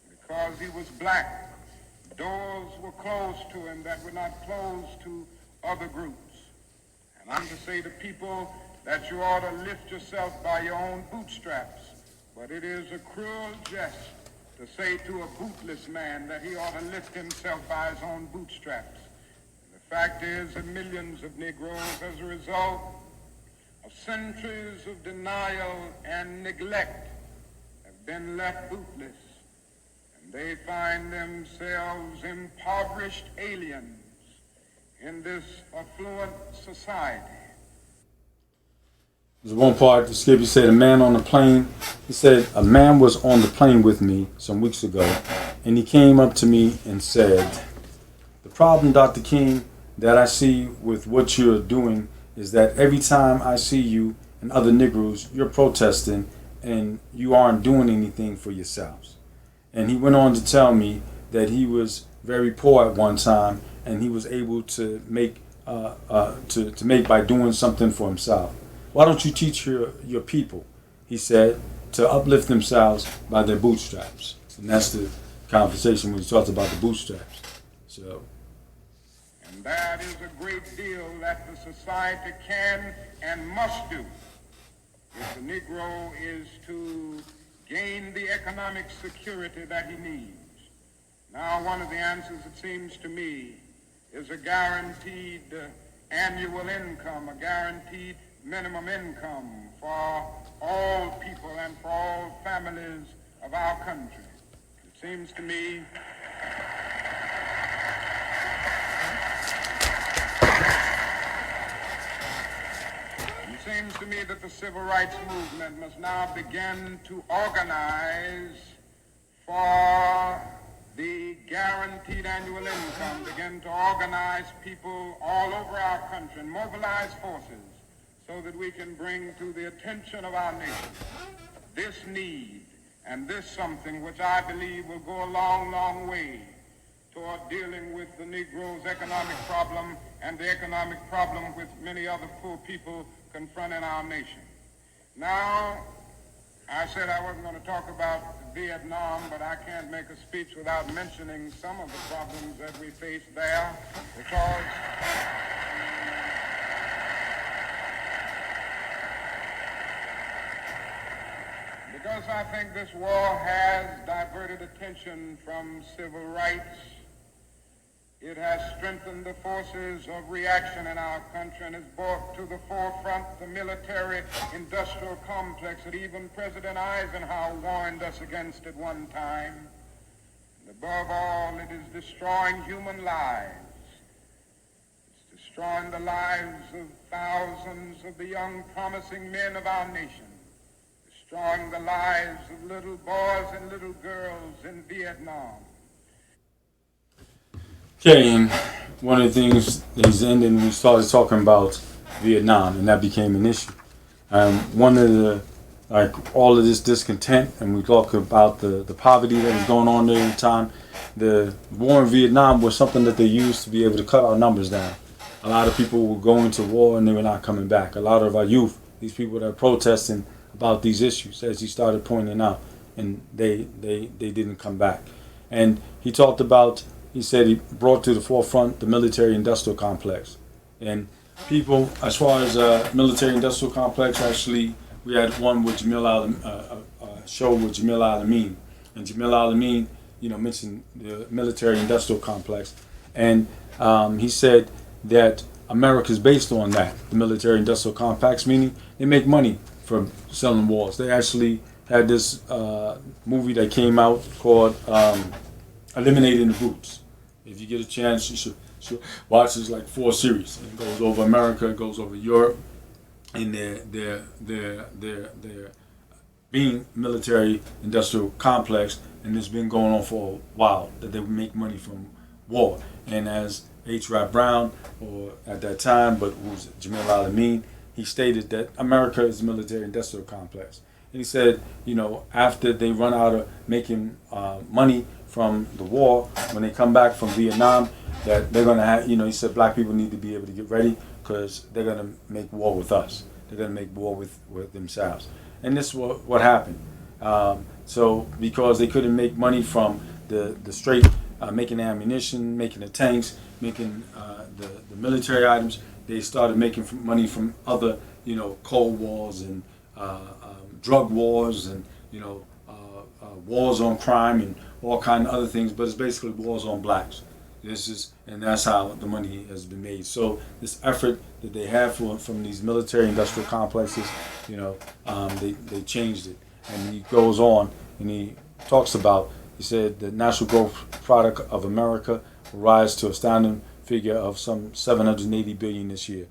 because he was black. Doors were closed to him that were not closed to other groups. And I'm to say to people that you ought to lift yourself by your own bootstraps, but it is a cruel jest to say to a bootless man that he ought to lift himself by his own bootstraps. The fact is that millions of Negroes, as a result of centuries of denial and neglect, have been left bootless, and they find themselves impoverished aliens in this affluent society. There's one part, Skippy said, a man on the plane. He said, a man was on the plane with me some weeks ago, and he came up to me and said, the problem, Dr. King, that I see with what you're doing is that every time I see you and other Negroes, you're protesting and you aren't doing anything for yourselves. And he went on to tell me that he was very poor at one time and he was able to make by doing something for himself. Why don't you teach your people, he said, to uplift themselves by their bootstraps? And that's the conversation when he talks about the bootstraps. So. And that is a great deal that the society can and must do if the Negro is to gain the economic security that he needs. Now, one of the answers, it seems to me, is a guaranteed annual income, a guaranteed minimum income for all people and for all families of our country. It seems to me seems to me that the civil rights movement must now begin to organize for the guaranteed annual income, begin to organize people all over our country and mobilize forces so that we can bring to the attention of our nation this need and this something which I believe will go a long, long way toward dealing with the Negro's economic problem and the economic problem with many other poor people confronting our nation. Now, I said I wasn't going to talk about Vietnam, but I can't make a speech without mentioning some of the problems that we face there, because I think this war has diverted attention from civil rights. It has strengthened the forces of reaction in our country and has brought to the forefront the military-industrial complex that even President Eisenhower warned us against at one time. And above all, it is destroying human lives. It's destroying the lives of thousands of the young, promising men of our nation, destroying the lives of little boys and little girls in Vietnam. Okay, and one of the things is ending, we started talking about Vietnam, and that became an issue. One of the, like all of this discontent, and we talk about the poverty that was going on there at the time. The war in Vietnam was something that they used to be able to cut our numbers down. A lot of people were going to war and they were not coming back. A lot of our youth, these people that are protesting about these issues, as he started pointing out, and they didn't come back. And he talked about, he said he brought to the forefront the military-industrial complex. And people, as far as military-industrial complex, actually, we had one with show with Jamil Al-Amin. And Jamil Al-Amin, mentioned the military-industrial complex. And he said that America is based on that, the military-industrial complex, meaning they make money from selling wars. They actually had this movie that came out called Eliminating the Brutes. If you get a chance, you should watch. It's like 4 series. It goes over America, it goes over Europe, and their being military-industrial complex, and it's been going on for a while that they make money from war. And as H. Rap Brown, or at that time, but who was Jamil Al-Amin, he stated that America is a military-industrial complex. And he said, after they run out of making money from the war, when they come back from Vietnam, that they're going to have, he said black people need to be able to get ready because they're going to make war with us. They're going to make war with themselves. And this is what happened. So because they couldn't make money from the straight making ammunition, making the tanks, making the military items, they started making money from other, Cold Wars and drug wars and, wars on crime and all kind of other things, but it's basically wars on blacks. And that's how the money has been made. So this effort that they have from these military-industrial complexes, they changed it. And he goes on and he talks about, he said the national growth product of America will rise to an astounding figure of some 780 billion this year.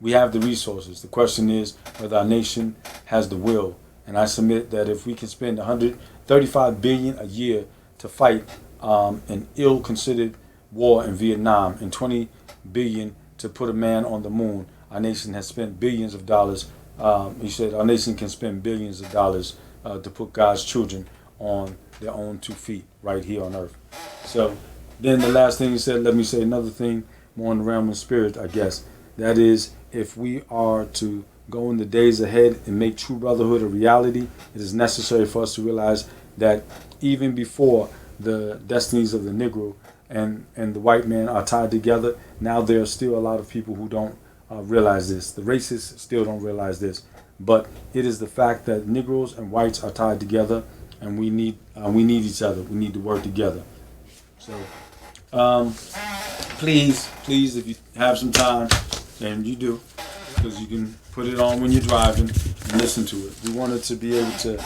We have the resources. The question is whether our nation has the will. And I submit that if we can spend 135 billion a year to fight an ill-considered war in Vietnam and 20 billion to put a man on the moon, our nation has spent billions of dollars. He said our nation can spend billions of dollars to put God's children on their own 2 feet right here on earth. So then the last thing he said, let me say another thing more in the realm of spirit, I guess. That is, if we are to go in the days ahead and make true brotherhood a reality, it is necessary for us to realize that even before the destinies of the Negro and the white man are tied together, now there are still a lot of people who don't realize this. The racists still don't realize this. But it is the fact that Negroes and whites are tied together, and we need each other. We need to work together. So please, if you have some time, and you do, because you can put it on when you're driving and listen to it. We wanted to be able to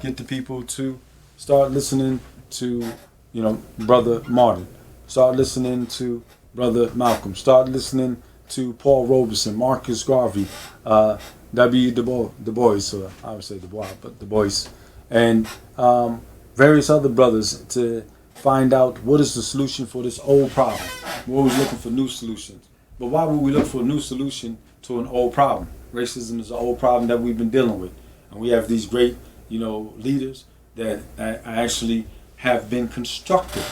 get the people to start listening to, Brother Martin. Start listening to Brother Malcolm. Start listening to Paul Robeson, Marcus Garvey, W. Du Bois, so I would say Du Bois, but Du Bois, and various other brothers to find out what is the solution for this old problem. We're always looking for new solutions. But why would we look for a new solution to an old problem? Racism is an old problem that we've been dealing with. And we have these great, leaders that actually have been constructive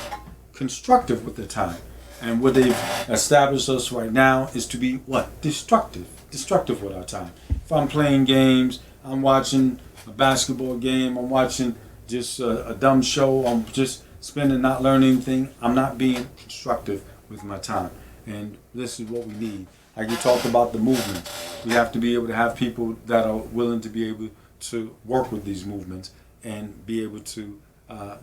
with their time. And what they've established us right now is to be what? Destructive with our time. If I'm playing games, I'm watching a basketball game, I'm watching just a dumb show, I'm just spending, not learning anything, I'm not being constructive with my time. And this is what we need. Like you talked about the movement, we have to be able to have people that are willing to be able to work with these movements and be able to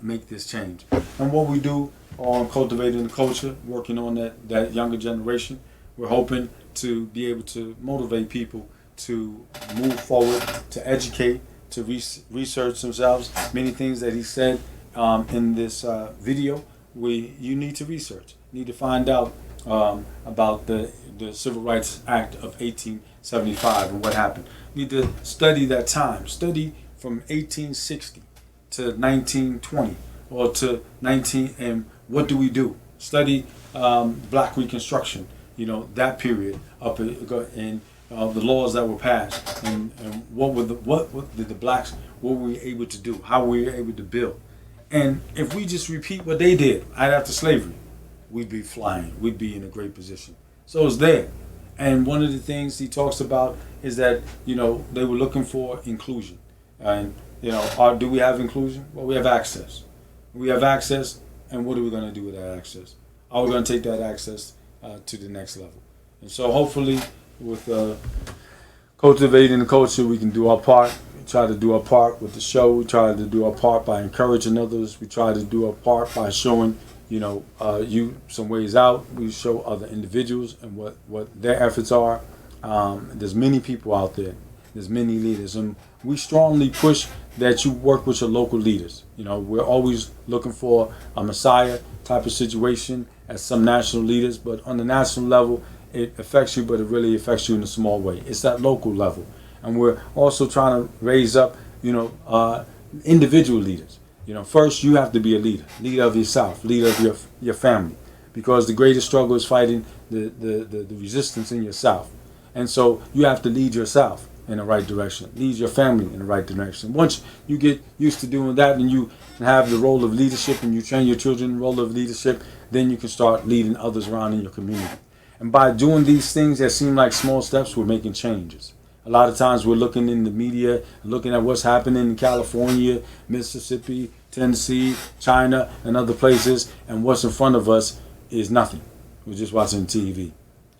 make this change. And what we do on cultivating the culture, working on that younger generation, we're hoping to be able to motivate people to move forward, to educate, to research themselves. Many things that he said in this video, you need to research, need to find out about the Civil Rights Act of 1875 and what happened. You need to study that time. Study from 1860 to 1920 or to 19, and what do we do? Study Black Reconstruction, that period up in the laws that were passed, and what did the blacks, what were we able to do? How were we able to build? And if we just repeat what they did right after slavery, we'd be flying. We'd be in a great position. So it's there. And one of the things he talks about is that, they were looking for inclusion. And, do we have inclusion? Well, we have access. We have access, and what are we going to do with that access? Are we going to take that access to the next level? And so hopefully with cultivating the culture, we can do our part. We try to do our part with the show. We try to do our part by encouraging others. We try to do our part by showing you some ways out. We show other individuals and what their efforts are. There's many people out there. There's many leaders, and we strongly push that you work with your local leaders. We're always looking for a messiah type of situation as some national leaders, but on the national level, it affects you, but it really affects you in a small way. It's that local level, and we're also trying to raise up, individual leaders. First you have to be a leader of yourself, leader of your family, because the greatest struggle is fighting the resistance in yourself. And so you have to lead yourself in the right direction, lead your family in the right direction. Once you get used to doing that and you have the role of leadership and you train your children in the role of leadership, then you can start leading others around in your community. And by doing these things that seem like small steps, we're making changes. A lot of times we're looking in the media, looking at what's happening in California, Mississippi, Tennessee, China, and other places, and what's in front of us is nothing. We're just watching TV.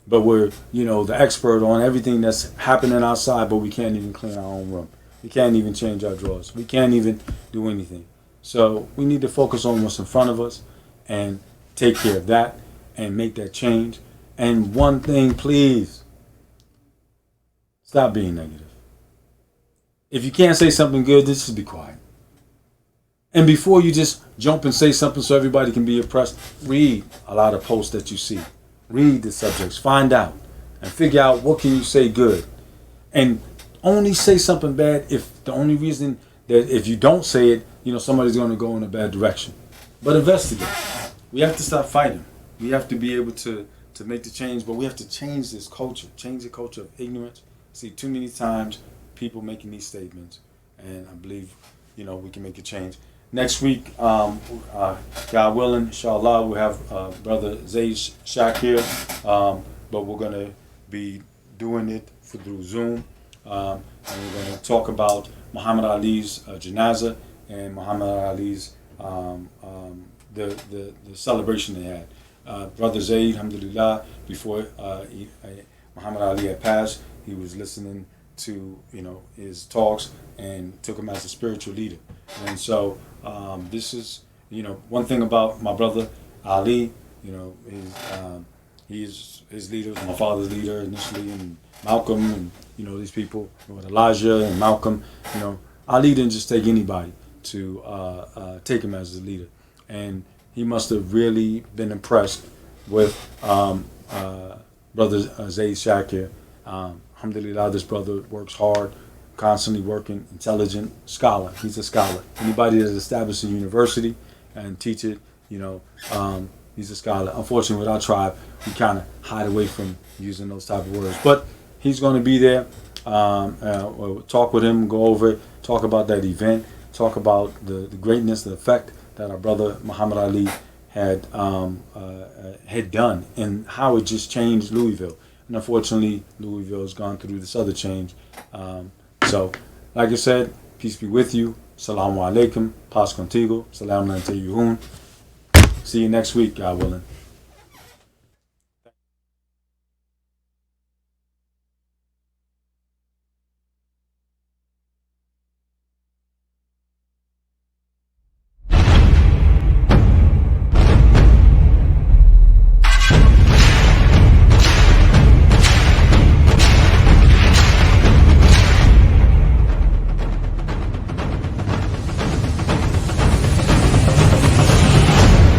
But we're, the expert on everything that's happening outside, but we can't even clean our own room. We can't even change our drawers. We can't even do anything. So we need to focus on what's in front of us and take care of that and make that change. And one thing, please, stop being negative. If you can't say something good, just be quiet. And before you just jump and say something so everybody can be impressed, read a lot of posts that you see. Read the subjects, find out, and figure out what can you say good. And only say something bad if the only reason that if you don't say it, somebody's going to go in a bad direction. But investigate. We have to stop fighting. We have to be able to make the change, but we have to change this culture, change the culture of ignorance. I see too many times people making these statements, and I believe, we can make a change. Next week, God willing, inshallah, we'll have Brother Zayd Shakir, but we're going to be doing it through Zoom, and we're going to talk about Muhammad Ali's janazah and Muhammad Ali's the celebration they had. Brother Zayd, alhamdulillah, before Muhammad Ali had passed, he was listening to his talks and took him as a spiritual leader. And so this is one thing about my brother Ali. He's his leader, my father's leader initially, and Malcolm, and these people with Elijah and Malcolm. Ali didn't just take anybody to take him as his leader, and he must have really been impressed with brother Zaid Shakir. Alhamdulillah, this brother works hard, constantly working, intelligent, scholar. He's a scholar. Anybody that's established a university and teach it, he's a scholar. Unfortunately, with our tribe, we kind of hide away from using those type of words. But he's going to be there. We'll talk with him, go over it, talk about that event, talk about the greatness, the effect that our brother Muhammad Ali had done, and how it just changed Louisville. And unfortunately, Louisville has gone through this other change. So, like I said, peace be with you. Assalamu alaikum. Paz contigo. Salam alaikum. See you next week, God willing.